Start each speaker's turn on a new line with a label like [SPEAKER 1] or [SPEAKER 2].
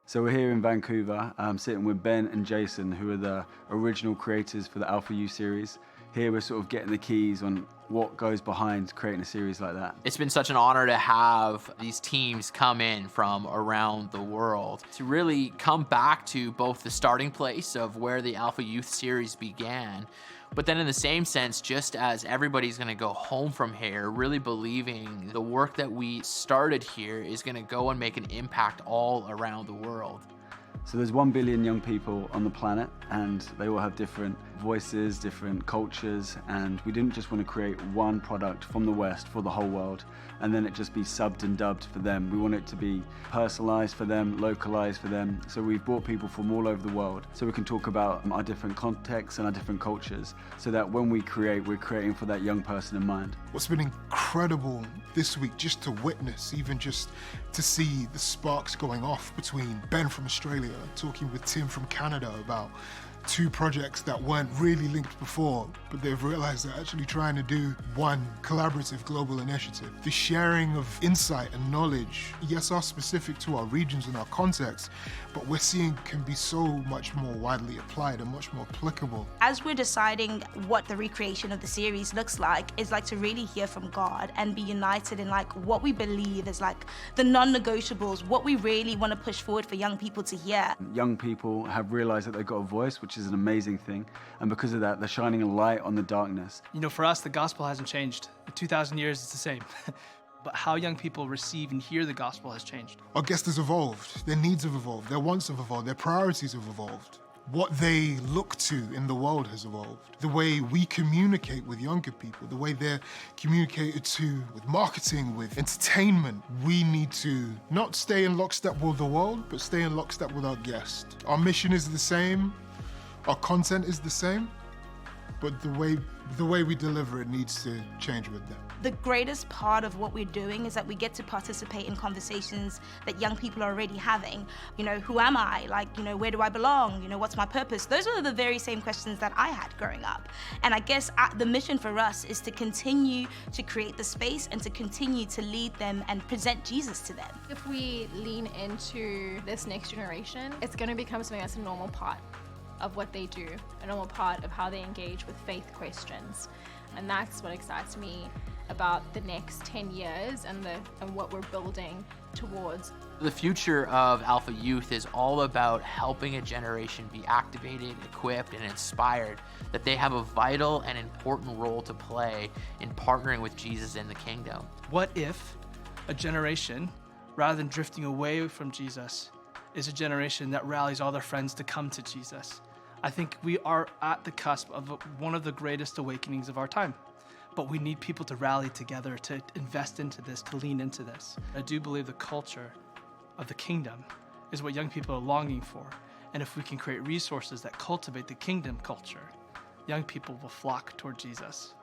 [SPEAKER 1] So we're here in Vancouver, sitting with Ben and Jason, who are the original creators for the Alpha U series. Here we're sort of getting the keys on what goes behind creating a series like that.
[SPEAKER 2] It's been such an honor to have these teams come in from around the world to really come back to both the starting place of where the Alpha Youth series began, but then in the same sense, just as everybody's gonna go home from here, really believing the work that we started here is gonna go and make an impact all around the world.
[SPEAKER 1] So there's 1 billion young people on the planet, and they all have different voices, different cultures, and we didn't just want to create one product from the West for the whole world and then it just be subbed and dubbed for them. We want it to be personalized for them, localized for them. So we've brought people from all over the world so we can talk about our different contexts and our different cultures, so that when we create, we're creating for that young person in mind.
[SPEAKER 3] What's been incredible this week, just to witness, even just to see the sparks going off between Ben from Australia talking with Tim from Canada about two projects that weren't really linked before, but they've realized they're actually trying to do one collaborative global initiative. The sharing of insight and knowledge, yes, are specific to our regions and our context, but we're seeing can be so much more widely applied and much more applicable.
[SPEAKER 4] As we're deciding what the recreation of the series looks like, is like to really hear from God and be united in like what we believe is like the non-negotiables, what we really want to push forward for young people to hear.
[SPEAKER 1] Young people have realized that they've got a voice, which is an amazing thing, and because of that, they're shining a light on the darkness.
[SPEAKER 5] You know, for us, the gospel hasn't changed. In 2,000 years, it's the same. But how young people receive and hear the gospel has changed.
[SPEAKER 3] Our guests has evolved, their needs have evolved, their wants have evolved, their priorities have evolved. What they look to in the world has evolved. The way we communicate with younger people, the way they're communicated to with marketing, with entertainment. We need to not stay in lockstep with the world, but stay in lockstep with our guests. Our mission is the same, our content is the same, but the way we deliver it needs to change with them.
[SPEAKER 4] The greatest part of what we're doing is that we get to participate in conversations that young people are already having. You know, who am I? Like, you know, where do I belong? You know, what's my purpose? Those are the very same questions that I had growing up. And I guess the mission for us is to continue to create the space and to continue to lead them and present Jesus to them.
[SPEAKER 6] If we lean into this next generation, it's going to become something that's a normal part of what they do, a normal part of how they engage with faith questions. And that's what excites me about the next 10 years and what we're building towards.
[SPEAKER 2] The future of Alpha Youth is all about helping a generation be activated, equipped, and inspired, that they have a vital and important role to play in partnering with Jesus in the kingdom.
[SPEAKER 5] What if a generation, rather than drifting away from Jesus, is a generation that rallies all their friends to come to Jesus? I think we are at the cusp of one of the greatest awakenings of our time. But we need people to rally together, to invest into this, to lean into this. I do believe the culture of the kingdom is what young people are longing for. And if we can create resources that cultivate the kingdom culture, young people will flock toward Jesus.